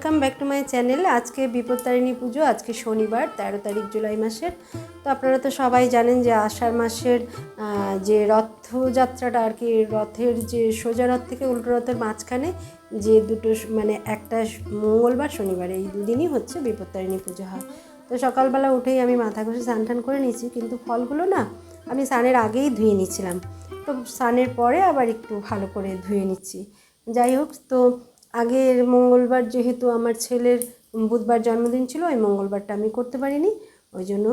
Welcome back to my channel. আজকে বিপত্তারিণী পুজো, আজকে শনিবার 13 তারিখ জুলাই মাসের। তো আপনারা তো সবাই জানেন যে আষাঢ় মাসের যে রথযাত্রাটা আর কি, রথের যে সোজা রথ থেকে উল্টো রথের মাঝখানে যে দুটো মানে একটা মঙ্গলবার শনিবার, এই দুদিনই হচ্ছে বিপত্তারিণী পুজো হয়। তো সকালবেলা উঠেই আমি মাথা ঘষে স্নান টান করে নিয়েছি, কিন্তু ফলগুলো না আমি স্নানের আগেই ধুয়ে নিচ্ছিলাম। তো স্নানের পরে আবার একটু ভালো করে ধুয়ে নিচ্ছি। যাই হোক, তো আগের মঙ্গলবার যেহেতু আমার ছেলের বুধবার জন্মদিন ছিল, ওই মঙ্গলবারটা আমি করতে পারিনি, ওই জন্য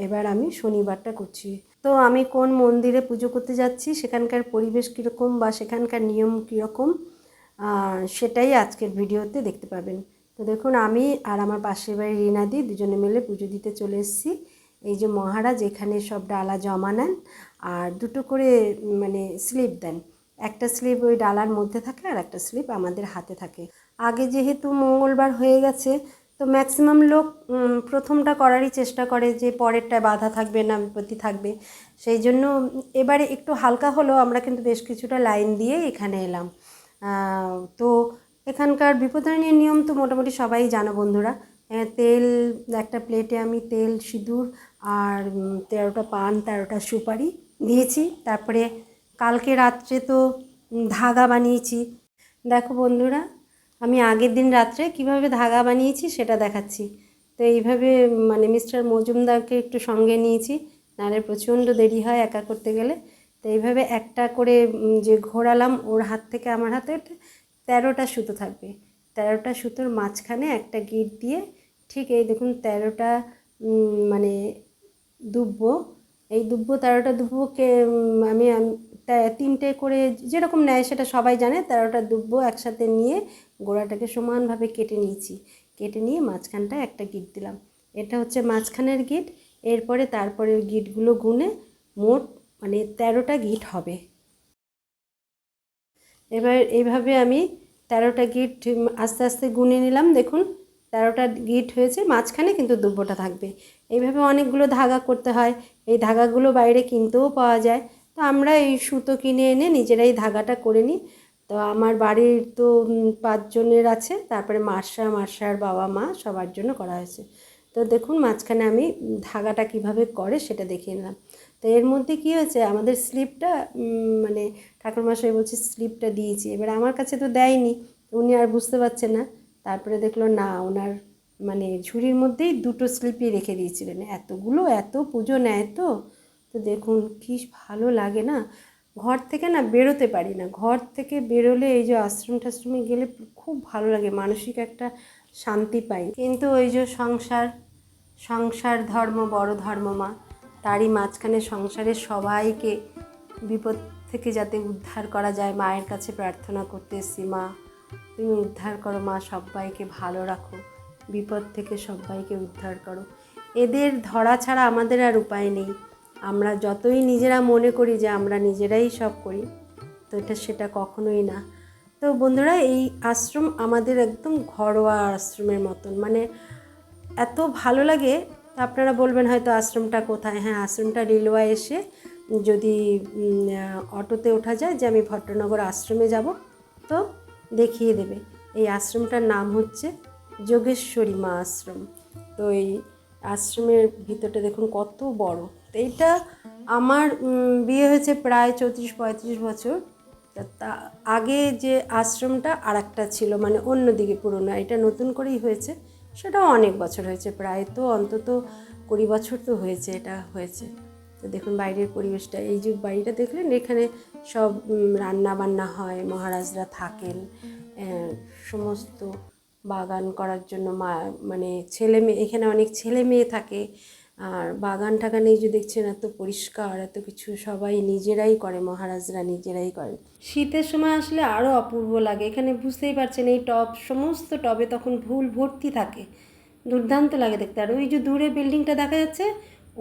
এবার আমি শনিবারটা করছি। তো আমি কোন মন্দিরে পুজো করতে যাচ্ছি, সেখানকার পরিবেশ কীরকম বা সেখানকার নিয়ম কীরকম, সেটাই আজকের ভিডিওতে দেখতে পাবেন। তো দেখুন, আমি আর আমার পাশের বাড়ির রিনাদি দুজনে মিলে পুজো দিতে চলে এসেছি। এই যে মহারাজ এখানে সব ডালা জমা নেন আর দুটো করে মানে স্লিপ দেন। একটা স্লিপ ওই ডালার মধ্যে থাকে আর একটা স্লিপ আমাদের হাতে থাকে। আগে যেহেতু মঙ্গলবার হয়ে গেছে, তো ম্যাক্সিমাম লোক প্রথমটা করারই চেষ্টা করে যে পরেরটায় বাধা থাকবে না বিপত্তি থাকবে, সেই জন্য এবারে একটু হালকা হলেও আমরা কিন্তু বেশ কিছুটা লাইন দিয়ে এখানে এলাম। তো এখানকার বিপত্তারিণীর নিয়ম তো মোটামুটি সবাই জানো বন্ধুরা। তেল, একটা প্লেটে আমি তেল, সিঁদুর আর 13টা পান, 13টা সুপারি দিয়েছি। তারপরে কালকে রাত্রে তো ধাগা বানিয়েছি। দেখো বন্ধুরা, আমি আগের দিন রাত্রে কিভাবে ধাগা বানিয়েছি সেটা দেখাচ্ছি। তো এইভাবে মানে মিস্টার মজুমদারকে একটু সঙ্গে নিয়েছি, নাহলে প্রচণ্ড দেরি হয় একা করতে গেলে। তো এইভাবে একটা করে যে ঘোরালাম, ওর হাত থেকে আমার হাতে 13টা সুতো থাকবে। 13টা সুতোর মাঝখানে একটা গিট দিয়ে ঠিক এই দেখুন 13টা মানে দুব্বো, এই দুব্বো 13টা দুব্বোকে আমি 3টে করে যেরকম নেয় সেটা সবাই জানে। 13টা দুব্বো একসাথে নিয়ে গোড়াটাকে সমানভাবে কেটে নিয়েছি। কেটে নিয়ে মাঝখানটায় একটা গিট দিলাম। এটা হচ্ছে মাঝখানের গিট। এরপরে তারপরের গিটগুলো গুনে মোট মানে 13টা গিট হবে। এবার এইভাবে আমি 13টা গিট আস্তে আস্তে গুনে নিলাম। দেখুন 13টা গিট হয়েছে, মাঝখানে কিন্তু দুব্বোটা থাকবে। এইভাবে অনেকগুলো ধাগা করতে হয়। এই ধাগাগুলো বাইরে কিনতেও পাওয়া যায়। তো আমরা এই সুতো কিনে এনে নিজেরাই ধাগাটা করে নিই। তো আমার বাড়ির তো 5 জনের আছে, তারপরে মার্শার বাবা মা সবার জন্য করা হয়েছে। তো দেখুন মাঝখানে আমি ধাগাটা কিভাবে করে সেটা দেখিয়ে নিলাম। তো এর মধ্যে কী হয়েছে, আমাদের স্লিপটা মানে ঠাকুরমশাই বলছে স্লিপটা দিয়েছি, এবার আমার কাছে তো দেয়নি, উনি আর বুঝতে পারছেন না। তারপরে দেখলো না, ওনার মানে ঝুড়ির মধ্যেই 2টো স্লিপই রেখে দিয়েছিলেন। এত পুজো নেয় তো। তো দেখুন কী ভালো লাগে না, ঘর থেকে না বেরোতে পারি না। ঘর থেকে বেরোলে এই যে আশ্রম টাশ্রমে গেলে খুব ভালো লাগে, মানসিক একটা শান্তি পাই। কিন্তু ওই যে সংসার ধর্ম বড় ধর্ম মা, তারই মাঝখানে সংসারের সবাইকে বিপদ থেকে যাতে উদ্ধার করা যায়, মায়ের কাছে প্রার্থনা করতে এসেছি। মা তুমি উদ্ধার করো, মা সবাইকে ভালো রাখো, বিপদ থেকে সবাইকে উদ্ধার করো। এদের ধরা ছাড়া আমাদের আর উপায় নেই। আমরা যতই নিজেরা মনে করি যে আমরা নিজেরাই সব করি, তো সেটা কখনোই না। তো বন্ধুরা, এই আশ্রম আমাদের একদম ঘরোয়া আশ্রমের মতন, মানে এত ভালো লাগে। আপনারা বলবেন হয়তো আশ্রমটা কোথায়। হ্যাঁ, আশ্রমটা রেলওয়ে এসে যদি অটোতে ওঠা যায় যে আমি ভট্টনগর আশ্রমে যাব, তো দেখিয়ে দেবে। এই আশ্রমটার নাম হচ্ছে যোগেশ্বরী মা আশ্রম। তো এই আশ্রমের ভিতরটা দেখুন কত বড়। তো এইটা আমার বিয়ে হয়েছে প্রায় 34-35 বছর। তা আগে যে আশ্রমটা আর একটা ছিল, মানে অন্যদিকে পুরোনো, এটা নতুন করেই হয়েছে। সেটাও অনেক বছর হয়েছে, প্রায় তো অন্তত 20 বছর তো হয়েছে এটা হয়েছে। তো দেখুন বাইরের পরিবেশটা, এই যে বাড়িটা দেখলেন, এখানে সব রান্না বান্না হয়, মহারাজরা থাকেন, সমস্ত বাগান করার জন্য মানে ছেলে মেয়ে, এখানে অনেক ছেলে মেয়ে থাকে। আর বাগান টাগান এই যে দেখছেন এত পরিষ্কার, এত কিছু সবাই নিজেরাই করে, মহারাজরা নিজেরাই করে। শীতের সময় আসলে আরও অপূর্ব লাগে। এখানে বুঝতেই পারছেন এই টব, সমস্ত টবে তখন ফুল ভর্তি থাকে, দুর্দান্ত লাগে দেখতে। আর ওই যে দূরে বিল্ডিংটা দেখা যাচ্ছে,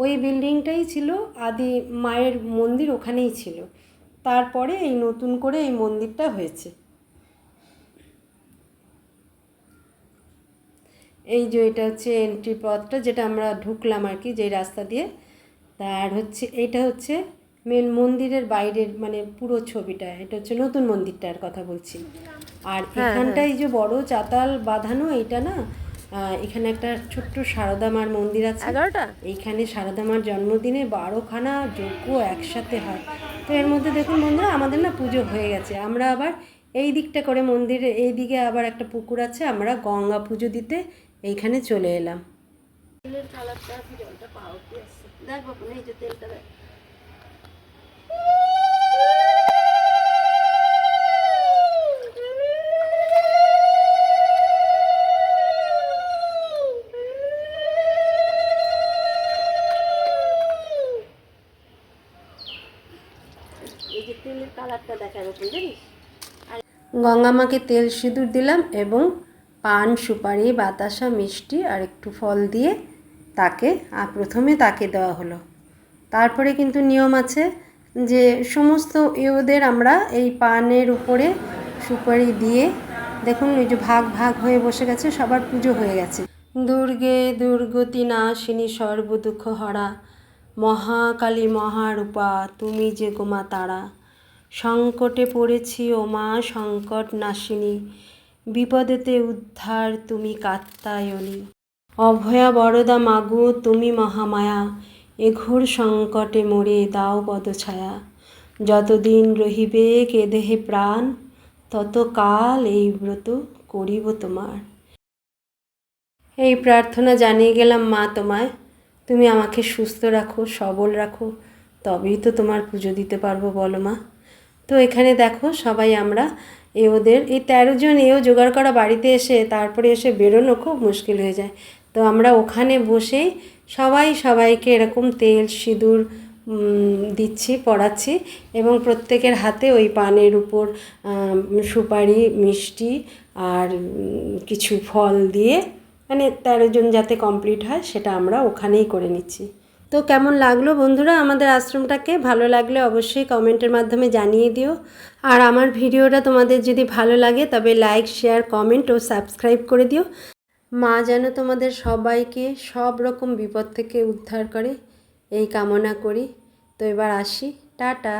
ওই বিল্ডিংটাই ছিল আদি মায়ের মন্দির, ওখানেই ছিল। তারপরে এই নতুন করে এই মন্দিরটা হয়েছে। এই যে এটা হচ্ছে এন্ট্রি পথটা, যেটা আমরা ঢুকলাম আর কি, যে রাস্তা দিয়ে। তার হচ্ছে এইটা হচ্ছে মেন মন্দিরের বাইরের মানে পুরো ছবিটা, এটা হচ্ছে নতুন মন্দিরটার কথা বলছি। আর এখানটায় এই যে বড় চাতাল বাঁধানো, এইটা না এখানে একটা ছোট্ট সারদা মার মন্দির আছে। এইখানে সারদা মার জন্মদিনে 12খানা যজ্ঞ একসাথে হয়। তো এর মধ্যে দেখুন বন্ধুরা, আমাদের না পুজো হয়ে গেছে। আমরা আবার এই দিকটা করে মন্দিরের এই দিকে আবার একটা পুকুর আছে, আমরা গঙ্গা পুজো দিতে এইখানে চলে এলাম। তেলের কালারটা জলটা পাও কি আছে দেখ বাপু, এই যে তেলটা দেখ। এই যে তেলের কালারটা দেখার উপর জানিস। গঙ্গা মাকে তেল সিঁদুর দিলাম এবং পান সুপারি বাতাসা মিষ্টি আর একটু ফল দিয়ে তাকে প্রথমে তাকে দেওয়া হলো। তারপরে কিন্তু নিয়ম আছে যে সমস্ত ওদের আমরা এই পানের উপরে সুপারি দিয়ে, দেখুন এই যে ভাগ ভাগ হয়ে বসে গেছে, সবার পুজো হয়ে গেছে। দুর্গে দুর্গতি নাশিনী সর্ব দুঃখ হরা, মহাকালী মহারূপা তুমি যে গোমা তারা, সংকটে পড়েছি ও মা সংকট নাশিনী, বিপদেতে উদ্ধার তুমি কাত্যায়নী, অভয়া বরদা মাগো তুমি মহামায়া, এ ঘোর সংকটে মোরে দাও পদছায়া, যতদিন রহিবে কে দেহে প্রাণ, তত কাল এই ব্রত করিব তোমার। এই প্রার্থনা জানিয়ে গেলাম মা তোমায়, তুমি আমাকে সুস্থ রাখো, সবল রাখো, তবেই তো তোমার পুজো দিতে পারবো বলো মা। তো এখানে দেখো সবাই আমরা ওদের এই 13 জন জোগাড় করা, বাড়িতে এসে তারপরে এসে বেরোনো খুব মুশকিল হয়ে যায়। তো আমরা ওখানে বসেই সবাই সবাইকে এরকম তেল সিঁদুর দিচ্ছি, পড়াচ্ছি এবং প্রত্যেকের হাতে ওই পানের উপর সুপারি মিষ্টি আর কিছু ফল দিয়ে, মানে 13 জন যাতে কমপ্লিট হয় সেটা আমরা ওখানেই করে নিচ্ছি। তো কেমন লাগলো বন্ধুরা আমাদের আশ্রমটাকে? ভালো লাগলে অবশ্যই কমেন্টের মাধ্যমে জানিয়ে দিও। আর আমার ভিডিওটা তোমাদের যদি ভালো লাগে তবে লাইক শেয়ার কমেন্ট ও সাবস্ক্রাইব করে দিও। মা যেন তোমাদের সবাইকে সব রকম বিপদ থেকে উদ্ধার করে এই কামনা করি। তো এবার আসি, টাটা।